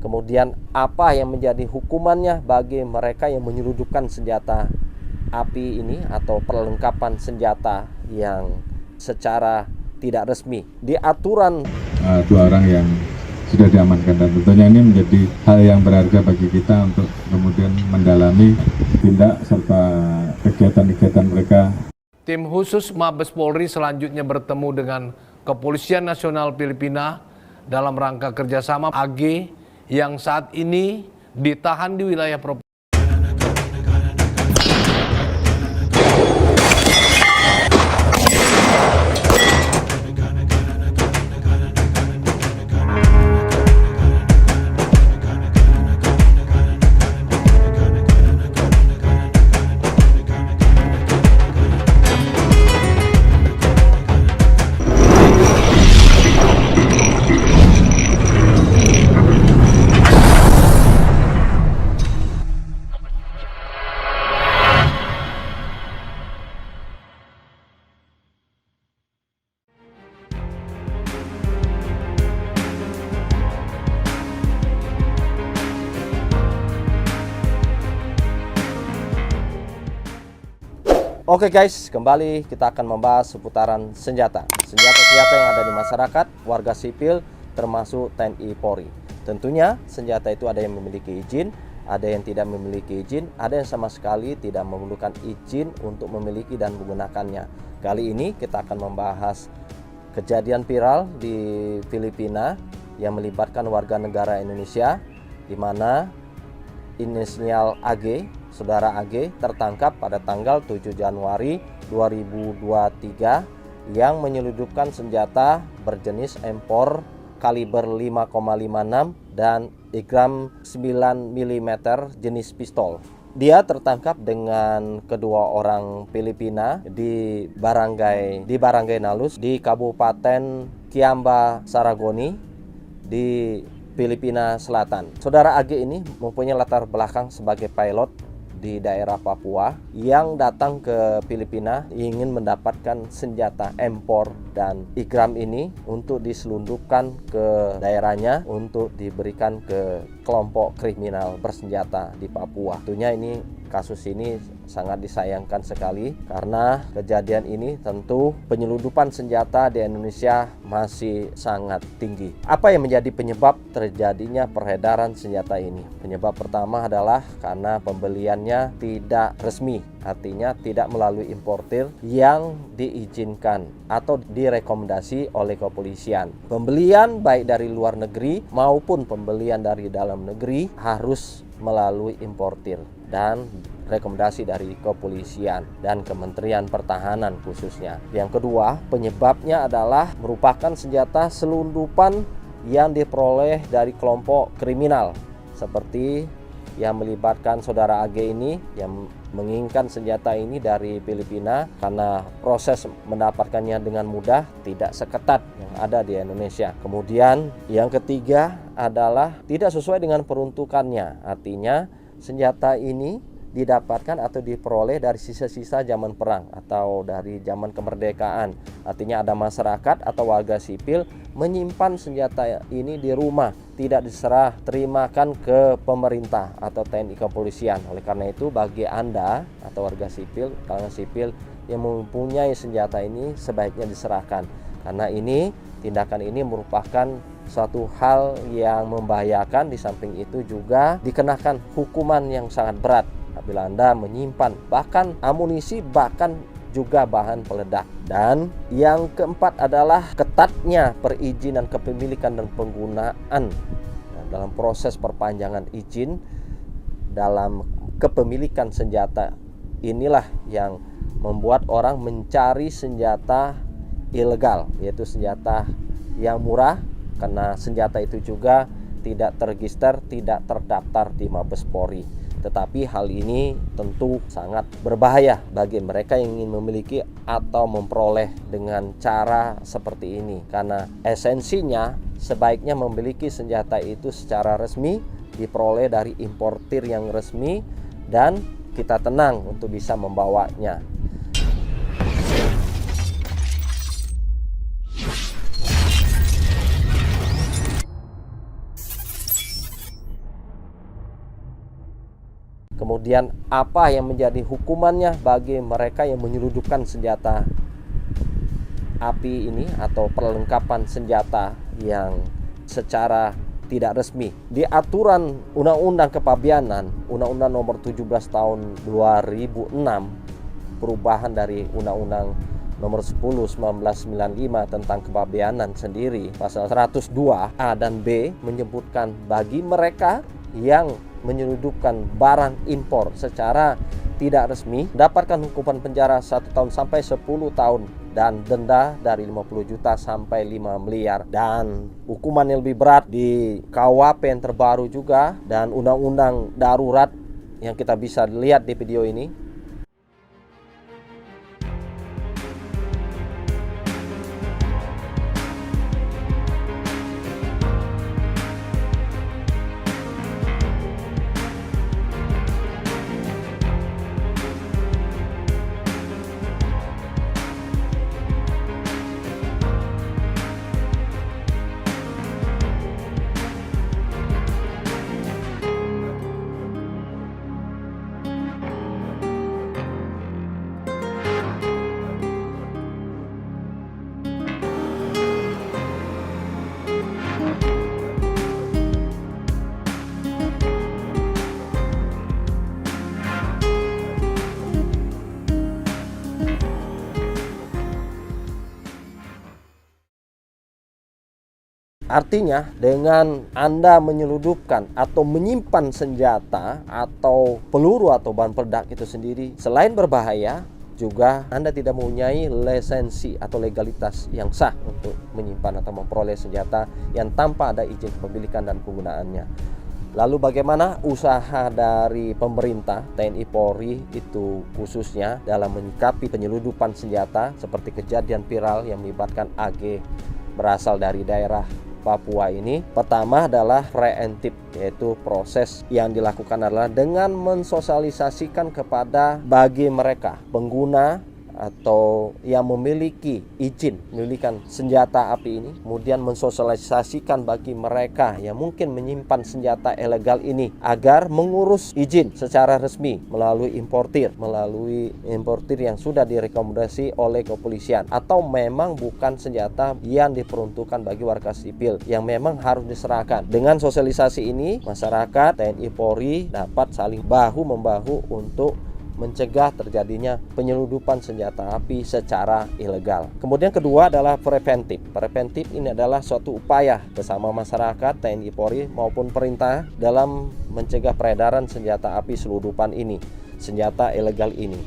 Kemudian apa yang menjadi hukumannya bagi mereka yang menyelundupkan senjata api ini atau perlengkapan senjata yang secara tidak resmi. Di aturan 2 orang yang sudah diamankan, dan tentunya ini menjadi hal yang berharga bagi kita untuk kemudian mendalami tindak serta kegiatan-kegiatan mereka. Tim khusus Mabes Polri selanjutnya bertemu dengan Kepolisian Nasional Filipina dalam rangka kerjasama AG yang saat ini ditahan di wilayah Provinsi. Oke guys, kembali kita akan membahas seputaran senjata. Senjata-senjata yang ada di masyarakat, warga sipil, termasuk TNI Polri. Tentunya senjata itu ada yang memiliki izin, ada yang tidak memiliki izin, ada yang sama sekali tidak memerlukan izin untuk memiliki dan menggunakannya. Kali ini kita akan membahas kejadian viral di Filipina yang melibatkan warga negara Indonesia, di mana inisial AG, saudara AG, tertangkap pada tanggal 7 Januari 2023 yang menyelundupkan senjata berjenis M4 kaliber 5,56 dan igram 9 mm jenis pistol. Dia tertangkap dengan kedua orang Filipina di Barangay Nalus di Kabupaten Kiamba, Saragoni di Filipina Selatan. Saudara AG ini mempunyai latar belakang sebagai pilot di daerah Papua yang datang ke Filipina ingin mendapatkan senjata M4 dan igram ini untuk diselundupkan ke daerahnya untuk diberikan ke kelompok kriminal bersenjata di Papua. Tentunya kasus ini sangat disayangkan sekali karena kejadian ini tentu penyelundupan senjata di Indonesia masih sangat tinggi. Apa yang menjadi penyebab terjadinya peredaran senjata ini? Penyebab pertama adalah karena pembeliannya tidak resmi, artinya tidak melalui importir yang diizinkan atau direkomendasi oleh kepolisian. Pembelian baik dari luar negeri maupun pembelian dari dalam negeri harus melalui importir dan rekomendasi dari kepolisian dan Kementerian Pertahanan khususnya. Yang kedua, penyebabnya adalah merupakan senjata selundupan yang diperoleh dari kelompok kriminal seperti yang melibatkan saudara AG ini yang menginginkan senjata ini dari Filipina karena proses mendapatkannya dengan mudah, tidak seketat yang ada di Indonesia. Kemudian yang ketiga adalah tidak sesuai dengan peruntukannya, artinya senjata ini didapatkan atau diperoleh dari sisa-sisa zaman perang atau dari zaman kemerdekaan. Artinya ada masyarakat atau warga sipil menyimpan senjata ini di rumah, tidak diserah terimakan ke pemerintah atau TNI kepolisian. Oleh karena itu bagi Anda atau warga sipil, kalangan sipil yang mempunyai senjata ini sebaiknya diserahkan. Karena tindakan ini merupakan suatu hal yang membahayakan, di samping itu juga dikenakan hukuman yang sangat berat apabila Anda menyimpan bahkan amunisi, bahkan juga bahan peledak. Dan yang keempat adalah ketatnya perizinan kepemilikan dan penggunaan. Dalam proses perpanjangan izin dalam kepemilikan senjata inilah yang membuat orang mencari senjata ilegal, yaitu senjata yang murah, karena senjata itu juga tidak terregister, tidak terdaftar di Mabes Polri. Tetapi hal ini tentu sangat berbahaya bagi mereka yang ingin memiliki atau memperoleh dengan cara seperti ini, karena esensinya sebaiknya memiliki senjata itu secara resmi, diperoleh dari importir yang resmi, dan kita tenang untuk bisa membawanya. Kemudian apa yang menjadi hukumannya bagi mereka yang menyelundupkan senjata api ini atau perlengkapan senjata yang secara tidak resmi. Di aturan Undang-Undang Kepabianan, Undang-Undang Nomor 17 Tahun 2006, perubahan dari Undang-Undang Nomor 10 1995 tentang kepabianan sendiri, pasal 102 A dan B menyebutkan bagi mereka yang menyelundupkan barang impor secara tidak resmi mendapatkan hukuman penjara 1 tahun sampai 10 tahun dan denda dari 50 juta sampai 5 miliar, dan hukuman yang lebih berat di KUHP yang terbaru juga dan undang-undang darurat yang kita bisa lihat di video ini. Artinya dengan Anda menyelundupkan atau menyimpan senjata atau peluru atau bahan peledak itu sendiri, selain berbahaya, juga Anda tidak mempunyai lisensi atau legalitas yang sah untuk menyimpan atau memperoleh senjata yang tanpa ada izin kepemilikan dan penggunaannya. Lalu bagaimana usaha dari pemerintah TNI Polri itu khususnya dalam menyikapi penyelundupan senjata seperti kejadian viral yang melibatkan AG berasal dari daerah Papua ini? Pertama adalah preemptif, yaitu proses yang dilakukan adalah dengan mensosialisasikan kepada bagi mereka pengguna atau yang memiliki izin memilikan senjata api ini, kemudian mensosialisasikan bagi mereka yang mungkin menyimpan senjata ilegal ini agar mengurus izin secara resmi melalui importir yang sudah direkomendasi oleh kepolisian, atau memang bukan senjata yang diperuntukkan bagi warga sipil yang memang harus diserahkan. Dengan sosialisasi ini, masyarakat TNI Polri dapat saling bahu-membahu untuk mencegah terjadinya penyelundupan senjata api secara ilegal. Kemudian kedua adalah preventif. Preventif ini adalah suatu upaya bersama masyarakat, TNI Polri maupun pemerintah dalam mencegah peredaran senjata api selundupan ini, senjata ilegal ini.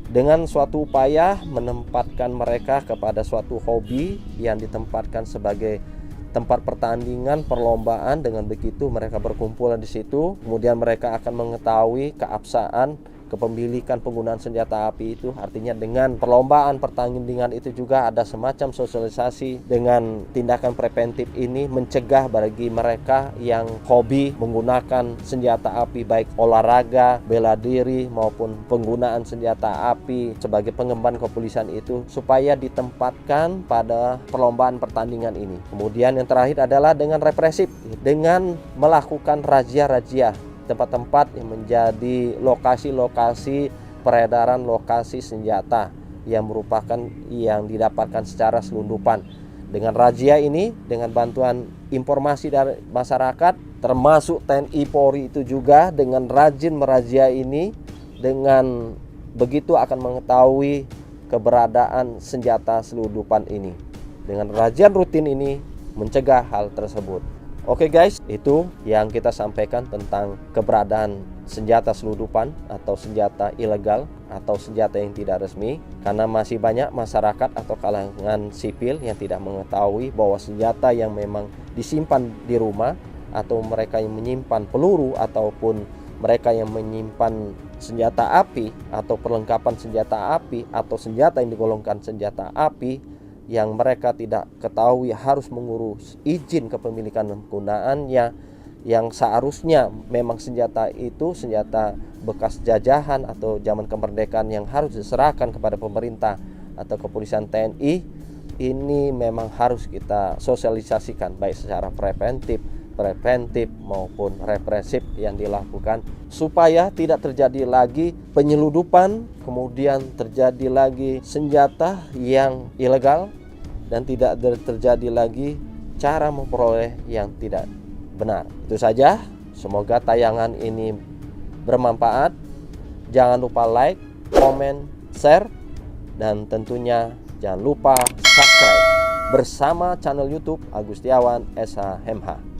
Dengan suatu upaya menempatkan mereka kepada suatu hobi yang ditempatkan sebagai tempat pertandingan, perlombaan. Dengan begitu mereka berkumpul di situ, kemudian mereka akan mengetahui keabsahan kepemilikan penggunaan senjata api itu. Artinya dengan perlombaan pertandingan itu juga ada semacam sosialisasi. Dengan tindakan preventif ini mencegah bagi mereka yang hobi menggunakan senjata api, baik olahraga, bela diri maupun penggunaan senjata api sebagai pengemban kepolisian itu, supaya ditempatkan pada perlombaan pertandingan ini. Kemudian yang terakhir adalah dengan represif, dengan melakukan razia-razia tempat-tempat yang menjadi lokasi-lokasi peredaran lokasi senjata yang merupakan yang didapatkan secara selundupan. Dengan razia ini, dengan bantuan informasi dari masyarakat, termasuk TNI Polri itu juga dengan rajin merazia ini, dengan begitu akan mengetahui keberadaan senjata selundupan ini. Dengan razia rutin ini mencegah hal tersebut. Oke guys, itu yang kita sampaikan tentang keberadaan senjata selundupan atau senjata ilegal atau senjata yang tidak resmi, karena masih banyak masyarakat atau kalangan sipil yang tidak mengetahui bahwa senjata yang memang disimpan di rumah, atau mereka yang menyimpan peluru ataupun mereka yang menyimpan senjata api atau perlengkapan senjata api atau senjata yang digolongkan senjata api, yang mereka tidak ketahui harus mengurus izin kepemilikan dan penggunaannya, yang seharusnya memang senjata itu senjata bekas jajahan atau zaman kemerdekaan yang harus diserahkan kepada pemerintah atau kepolisian TNI. Ini memang harus kita sosialisasikan baik secara preventif preventif maupun represif yang dilakukan supaya tidak terjadi lagi penyeludupan, kemudian terjadi lagi senjata yang ilegal, dan tidak terjadi lagi cara memperoleh yang tidak benar. Itu saja, semoga tayangan ini bermanfaat. Jangan lupa like, komen, share, dan tentunya jangan lupa subscribe bersama channel YouTube Agustiawan SH MH.